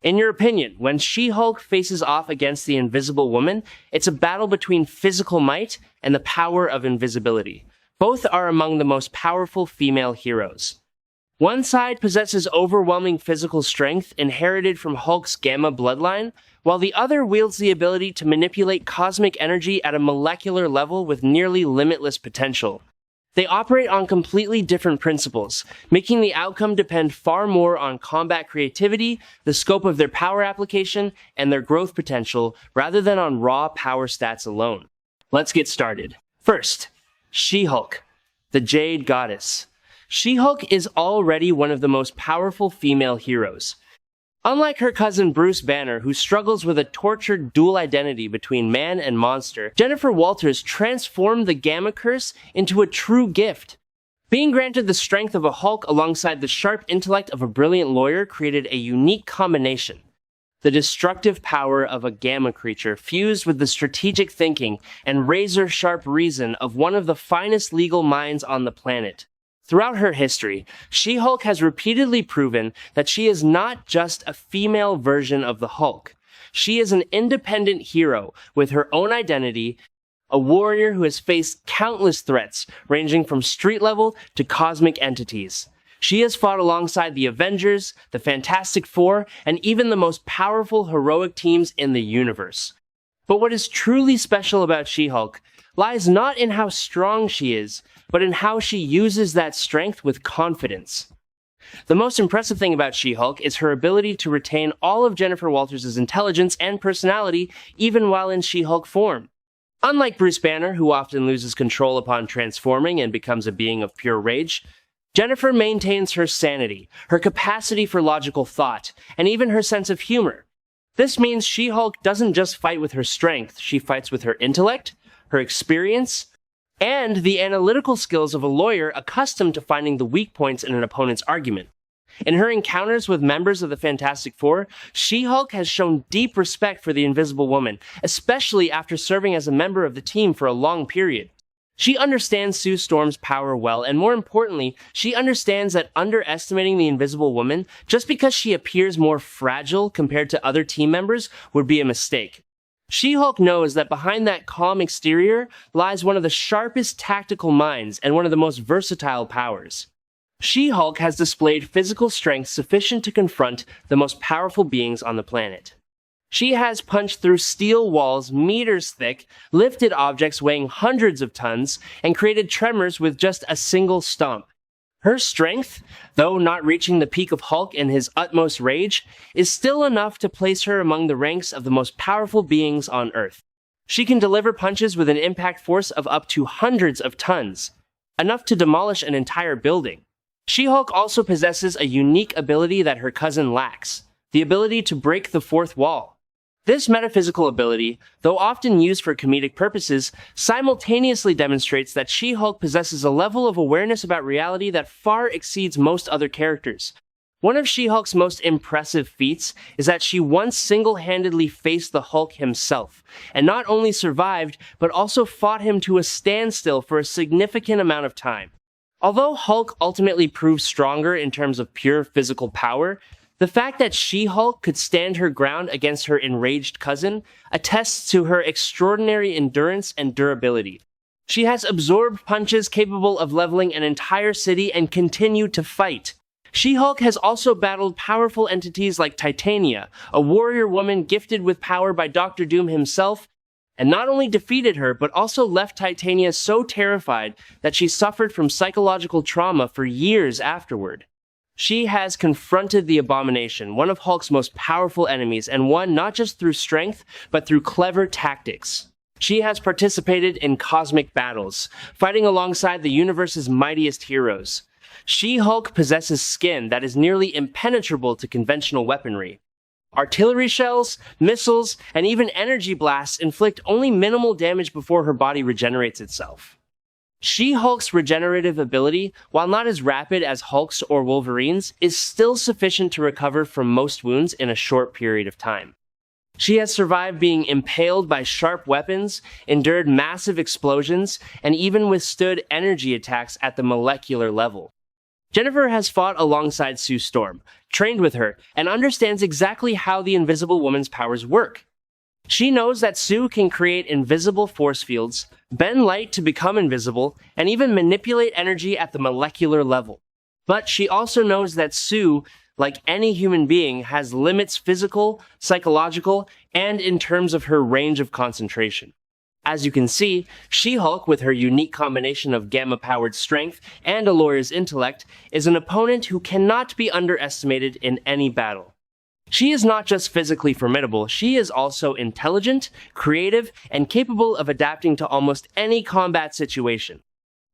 In your opinion, when She-Hulk faces off against the Invisible Woman, it's a battle between physical might and the power of invisibility. Both are among the most powerful female heroes. One side possesses overwhelming physical strength inherited from Hulk's Gamma bloodline, while the other wields the ability to manipulate cosmic energy at a molecular level with nearly limitless potential. They operate on completely different principles, making the outcome depend far more on combat creativity, the scope of their power application, and their growth potential, rather than on raw power stats alone. Let's get started. First, She-Hulk, the Jade Goddess. She-Hulk is already one of the most powerful female heroes. Unlike her cousin Bruce Banner, who struggles with a tortured dual identity between man and monster, Jennifer Walters transformed the Gamma Curse into a true gift. Being granted the strength of a Hulk alongside the sharp intellect of a brilliant lawyer created a unique combination. The destructive power of a Gamma creature fused with the strategic thinking and razor-sharp reason of one of the finest legal minds on the planet. Throughout her history, She-Hulk has repeatedly proven that she is not just a female version of the Hulk. She is an independent hero with her own identity, a warrior who has faced countless threats ranging from street level to cosmic entities. She has fought alongside the Avengers, the Fantastic Four, and even the most powerful heroic teams in the universe. But what is truly special about She-Hulk lies not in how strong she is, but in how she uses that strength with confidence. The most impressive thing about She-Hulk is her ability to retain all of Jennifer Walters' intelligence and personality even while in She-Hulk form. Unlike Bruce Banner, who often loses control upon transforming and becomes a being of pure rage, Jennifer maintains her sanity, her capacity for logical thought, and even her sense of humor. This means She-Hulk doesn't just fight with her strength, she fights with her intellect, her experience, and the analytical skills of a lawyer accustomed to finding the weak points in an opponent's argument. In her encounters with members of the Fantastic Four, She-Hulk has shown deep respect for the Invisible Woman, especially after serving as a member of the team for a long period. She understands Sue Storm's power well, and more importantly, she understands that underestimating the Invisible Woman just because she appears more fragile compared to other team members would be a mistake. She-Hulk knows that behind that calm exterior lies one of the sharpest tactical minds and one of the most versatile powers. She-Hulk has displayed physical strength sufficient to confront the most powerful beings on the planet. She has punched through steel walls meters thick, lifted objects weighing hundreds of tons, and created tremors with just a single stomp. Her strength, though not reaching the peak of Hulk in his utmost rage, is still enough to place her among the ranks of the most powerful beings on Earth. She can deliver punches with an impact force of up to hundreds of tons, enough to demolish an entire building. She-Hulk also possesses a unique ability that her cousin lacks, the ability to break the fourth wall. This metaphysical ability, though often used for comedic purposes, simultaneously demonstrates that She-Hulk possesses a level of awareness about reality that far exceeds most other characters. One of She-Hulk's most impressive feats is that she once single-handedly faced the Hulk himself, and not only survived, but also fought him to a standstill for a significant amount of time. Although Hulk ultimately proved stronger in terms of pure physical power, the fact that She-Hulk could stand her ground against her enraged cousin attests to her extraordinary endurance and durability. She has absorbed punches capable of leveling an entire city and continued to fight. She-Hulk has also battled powerful entities like Titania, a warrior woman gifted with power by Dr. Doom himself, and not only defeated her, but also left Titania so terrified that she suffered from psychological trauma for years afterward. She has confronted the Abomination, one of Hulk's most powerful enemies, and won not just through strength, but through clever tactics. She has participated in cosmic battles, fighting alongside the universe's mightiest heroes. She-Hulk possesses skin that is nearly impenetrable to conventional weaponry. Artillery shells, missiles, and even energy blasts inflict only minimal damage before her body regenerates itself. She-Hulk's regenerative ability, while not as rapid as Hulk's or Wolverine's, is still sufficient to recover from most wounds in a short period of time. She has survived being impaled by sharp weapons, endured massive explosions, and even withstood energy attacks at the molecular level. Jennifer has fought alongside Sue Storm, trained with her, and understands exactly how the Invisible Woman's powers work. She knows that Sue can create invisible force fields, bend light to become invisible, and even manipulate energy at the molecular level. But she also knows that Sue, like any human being, has limits physical, psychological, and in terms of her range of concentration. As you can see, She-Hulk, with her unique combination of gamma-powered strength and a lawyer's intellect, is an opponent who cannot be underestimated in any battle. She is not just physically formidable, she is also intelligent, creative, and capable of adapting to almost any combat situation.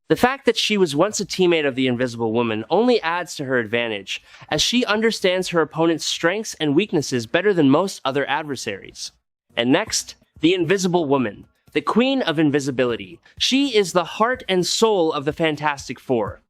The fact that she was once a teammate of the Invisible Woman only adds to her advantage, as she understands her opponent's strengths and weaknesses better than most other adversaries. And next, the Invisible Woman, the Queen of Invisibility. She is the heart and soul of the Fantastic Four.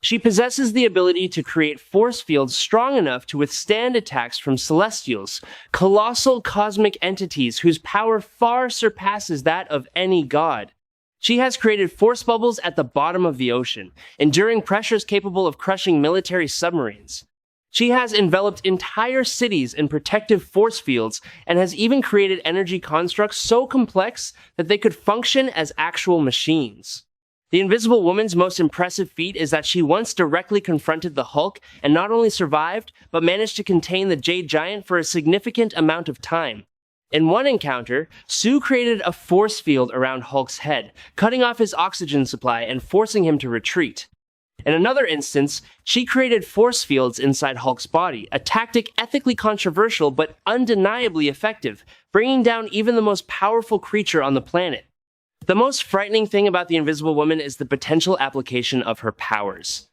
She possesses the ability to create force fields strong enough to withstand attacks from Celestials, colossal cosmic entities whose power far surpasses that of any god. She has created force bubbles at the bottom of the ocean, enduring pressures capable of crushing military submarines. She has enveloped entire cities in protective force fields and has even created energy constructs so complex that they could function as actual machines. The Invisible Woman's most impressive feat is that she once directly confronted the Hulk and not only survived, but managed to contain the Jade Giant for a significant amount of time. In one encounter, Sue created a force field around Hulk's head, cutting off his oxygen supply and forcing him to retreat. In another instance, she created force fields inside Hulk's body, a tactic ethically controversial but undeniably effective, bringing down even the most powerful creature on the planet. The most frightening thing about the Invisible Woman is the potential application of her powers.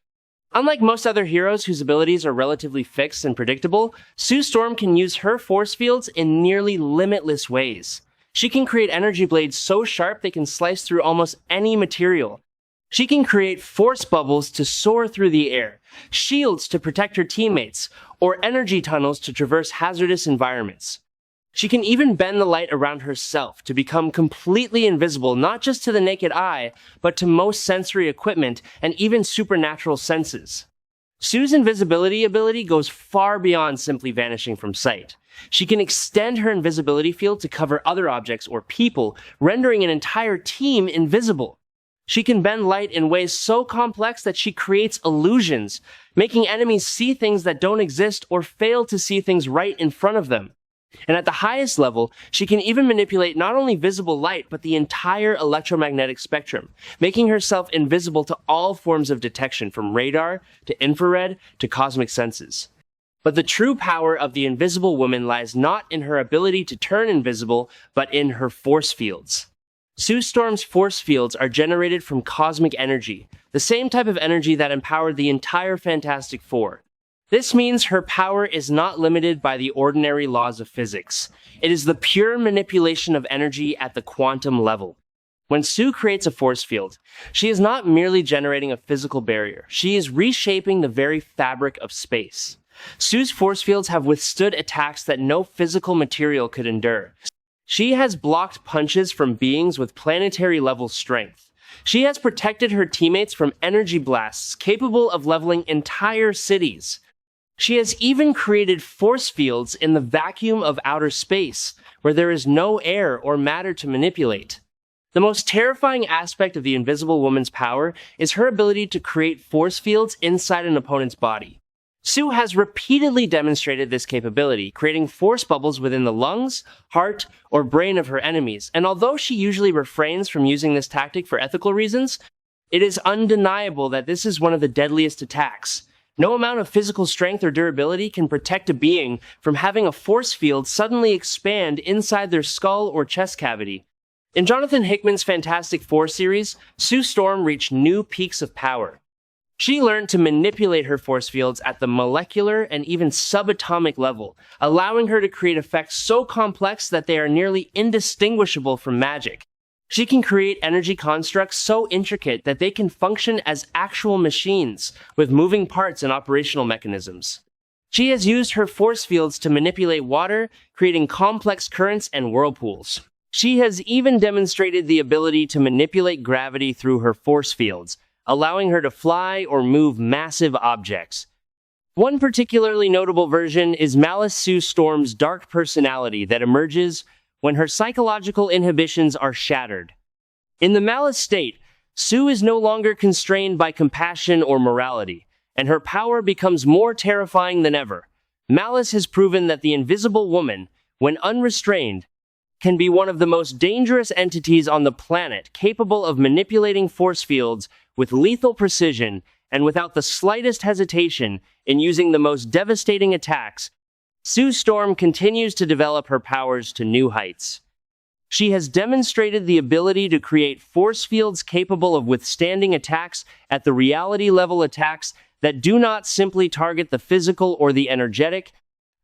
Unlike most other heroes whose abilities are relatively fixed and predictable, Sue Storm can use her force fields in nearly limitless ways. She can create energy blades so sharp they can slice through almost any material. She can create force bubbles to soar through the air, shields to protect her teammates, or energy tunnels to traverse hazardous environments. She can even bend the light around herself to become completely invisible, not just to the naked eye, but to most sensory equipment and even supernatural senses. Sue's invisibility ability goes far beyond simply vanishing from sight. She can extend her invisibility field to cover other objects or people, rendering an entire team invisible. She can bend light in ways so complex that she creates illusions, making enemies see things that don't exist or fail to see things right in front of them. And at the highest level, she can even manipulate not only visible light, but the entire electromagnetic spectrum, making herself invisible to all forms of detection, from radar to infrared to cosmic senses. But the true power of the Invisible Woman lies not in her ability to turn invisible, but in her force fields. Sue Storm's force fields are generated from cosmic energy, the same type of energy that empowered the entire Fantastic Four. This means her power is not limited by the ordinary laws of physics. It is the pure manipulation of energy at the quantum level. When Sue creates a force field, she is not merely generating a physical barrier. She is reshaping the very fabric of space. Sue's force fields have withstood attacks that no physical material could endure. She has blocked punches from beings with planetary-level strength. She has protected her teammates from energy blasts capable of leveling entire cities. She has even created force fields in the vacuum of outer space, where there is no air or matter to manipulate. The most terrifying aspect of the Invisible Woman's power is her ability to create force fields inside an opponent's body. Sue has repeatedly demonstrated this capability, creating force bubbles within the lungs, heart, or brain of her enemies, and although she usually refrains from using this tactic for ethical reasons, it is undeniable that this is one of the deadliest attacks. No amount of physical strength or durability can protect a being from having a force field suddenly expand inside their skull or chest cavity. In Jonathan Hickman's Fantastic Four series, Sue Storm reached new peaks of power. She learned to manipulate her force fields at the molecular and even subatomic level, allowing her to create effects so complex that they are nearly indistinguishable from magic. She can create energy constructs so intricate that they can function as actual machines, with moving parts and operational mechanisms. She has used her force fields to manipulate water, creating complex currents and whirlpools. She has even demonstrated the ability to manipulate gravity through her force fields, allowing her to fly or move massive objects. One particularly notable version is Malice Sue Storm's dark personality that emerges when her psychological inhibitions are shattered. In the Malice state, Sue is no longer constrained by compassion or morality, and her power becomes more terrifying than ever. Malice has proven that the Invisible Woman, when unrestrained, can be one of the most dangerous entities on the planet, capable of manipulating force fields with lethal precision and without the slightest hesitation in using the most devastating attacks. Sue Storm continues to develop her powers to new heights. She has demonstrated the ability to create force fields capable of withstanding attacks at the reality-level attacks that do not simply target the physical or the energetic,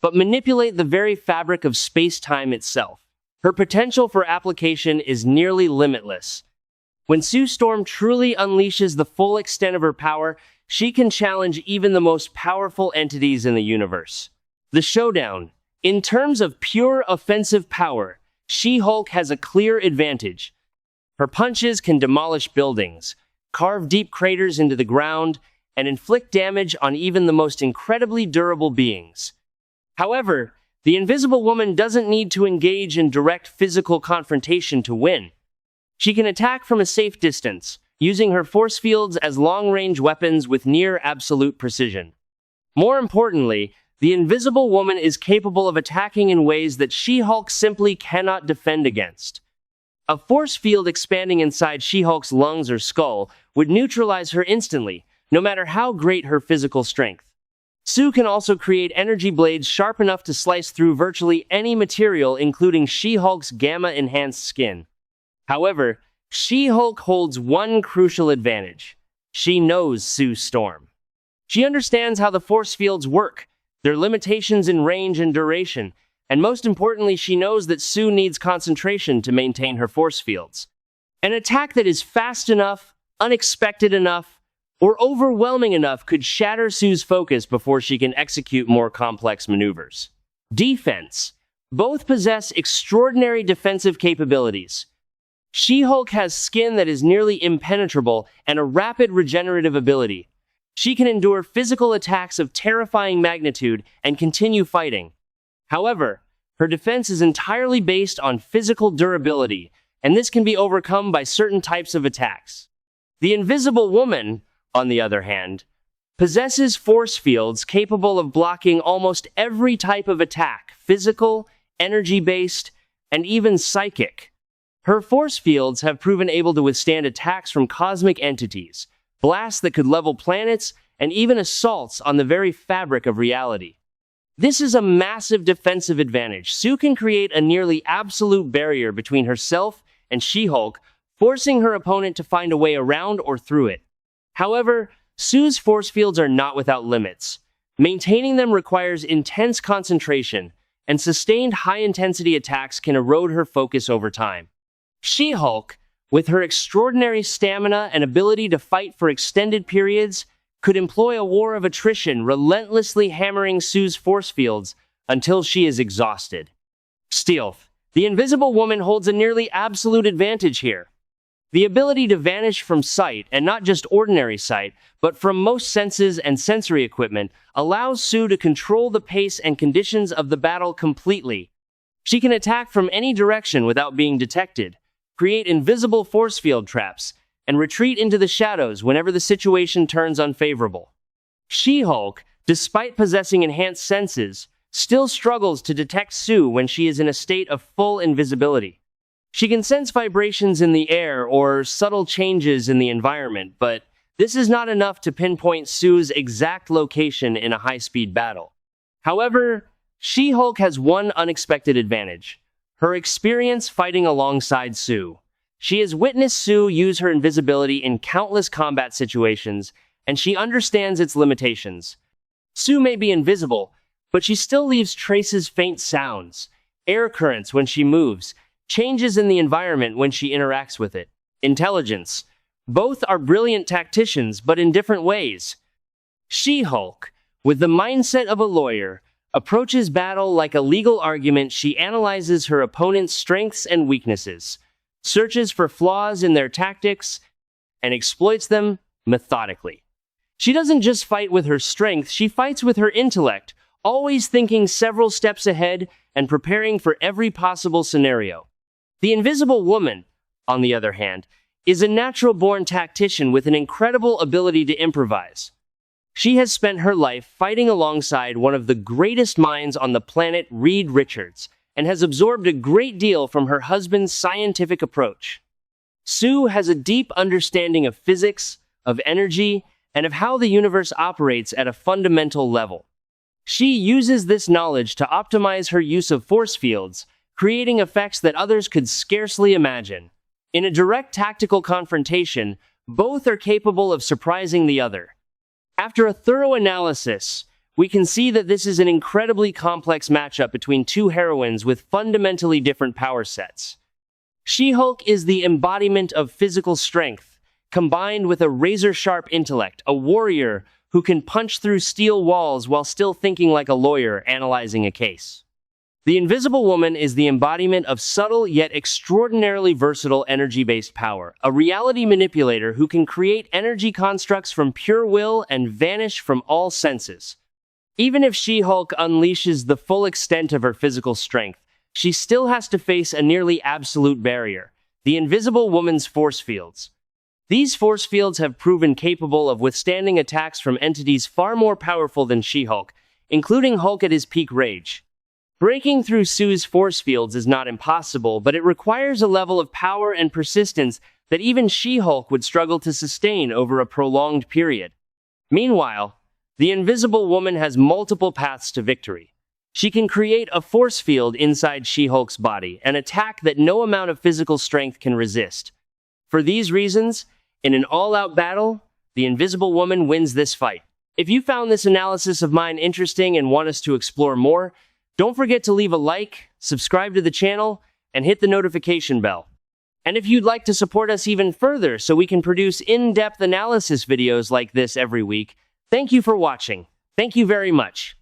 but manipulate the very fabric of space-time itself. Her potential for application is nearly limitless. When Sue Storm truly unleashes the full extent of her power, she can challenge even the most powerful entities in the universe. The Showdown. In terms of pure offensive power, She-Hulk has a clear advantage. Her punches can demolish buildings, carve deep craters into the ground, and inflict damage on even the most incredibly durable beings. However, the Invisible Woman doesn't need to engage in direct physical confrontation to win. She can attack from a safe distance, using her force fields as long-range weapons with near-absolute precision. More importantly, the Invisible Woman is capable of attacking in ways that She-Hulk simply cannot defend against. A force field expanding inside She-Hulk's lungs or skull would neutralize her instantly, no matter how great her physical strength. Sue can also create energy blades sharp enough to slice through virtually any material, including She-Hulk's gamma-enhanced skin. However, She-Hulk holds one crucial advantage. She knows Sue Storm. She understands how the force fields work, their limitations in range and duration, and most importantly, she knows that Sue needs concentration to maintain her force fields. An attack that is fast enough, unexpected enough, or overwhelming enough could shatter Sue's focus before she can execute more complex maneuvers. Defense. Both possess extraordinary defensive capabilities. She-Hulk has skin that is nearly impenetrable and a rapid regenerative ability. She can endure physical attacks of terrifying magnitude and continue fighting. However, her defense is entirely based on physical durability, and this can be overcome by certain types of attacks. The Invisible Woman, on the other hand, possesses force fields capable of blocking almost every type of attack, physical, energy-based, and even psychic. Her force fields have proven able to withstand attacks from cosmic entities, blasts that could level planets, and even assaults on the very fabric of reality. This is a massive defensive advantage. Sue can create a nearly absolute barrier between herself and She-Hulk, forcing her opponent to find a way around or through it. However, Sue's force fields are not without limits. Maintaining them requires intense concentration, and sustained high-intensity attacks can erode her focus over time. She-Hulk, with her extraordinary stamina and ability to fight for extended periods, could employ a war of attrition, relentlessly hammering Sue's force fields until she is exhausted. Stealth. The Invisible Woman holds a nearly absolute advantage here. The ability to vanish from sight, and not just ordinary sight, but from most senses and sensory equipment, allows Sue to control the pace and conditions of the battle completely. She can attack from any direction without being detected, create invisible force field traps, and retreat into the shadows whenever the situation turns unfavorable. She-Hulk, despite possessing enhanced senses, still struggles to detect Sue when she is in a state of full invisibility. She can sense vibrations in the air or subtle changes in the environment, but this is not enough to pinpoint Sue's exact location in a high-speed battle. However, She-Hulk has one unexpected advantage: her experience fighting alongside Sue. She has witnessed Sue use her invisibility in countless combat situations, and she understands its limitations. Sue may be invisible, but she still leaves traces, faint sounds, air currents when she moves, changes in the environment when she interacts with it. Intelligence. Both are brilliant tacticians, but in different ways. She-Hulk, with the mindset of a lawyer, approaches battle like a legal argument. She analyzes her opponent's strengths and weaknesses, searches for flaws in their tactics, and exploits them methodically. She doesn't just fight with her strength, she fights with her intellect, always thinking several steps ahead and preparing for every possible scenario. The Invisible Woman, on the other hand, is a natural-born tactician with an incredible ability to improvise. She has spent her life fighting alongside one of the greatest minds on the planet, Reed Richards, and has absorbed a great deal from her husband's scientific approach. Sue has a deep understanding of physics, of energy, and of how the universe operates at a fundamental level. She uses this knowledge to optimize her use of force fields, creating effects that others could scarcely imagine. In a direct tactical confrontation, both are capable of surprising the other. After a thorough analysis, we can see that this is an incredibly complex matchup between two heroines with fundamentally different power sets. She-Hulk is the embodiment of physical strength, combined with a razor-sharp intellect, a warrior who can punch through steel walls while still thinking like a lawyer analyzing a case. The Invisible Woman is the embodiment of subtle yet extraordinarily versatile energy-based power, a reality manipulator who can create energy constructs from pure will and vanish from all senses. Even if She-Hulk unleashes the full extent of her physical strength, she still has to face a nearly absolute barrier, the Invisible Woman's force fields. These force fields have proven capable of withstanding attacks from entities far more powerful than She-Hulk, including Hulk at his peak rage. Breaking through Sue's force fields is not impossible, but it requires a level of power and persistence that even She-Hulk would struggle to sustain over a prolonged period. Meanwhile, the Invisible Woman has multiple paths to victory. She can create a force field inside She-Hulk's body, an attack that no amount of physical strength can resist. For these reasons, in an all-out battle, the Invisible Woman wins this fight. If you found this analysis of mine interesting and want us to explore more, don't forget to leave a like, subscribe to the channel, and hit the notification bell. And if you'd like to support us even further so we can produce in-depth analysis videos like this every week, thank you for watching. Thank you very much.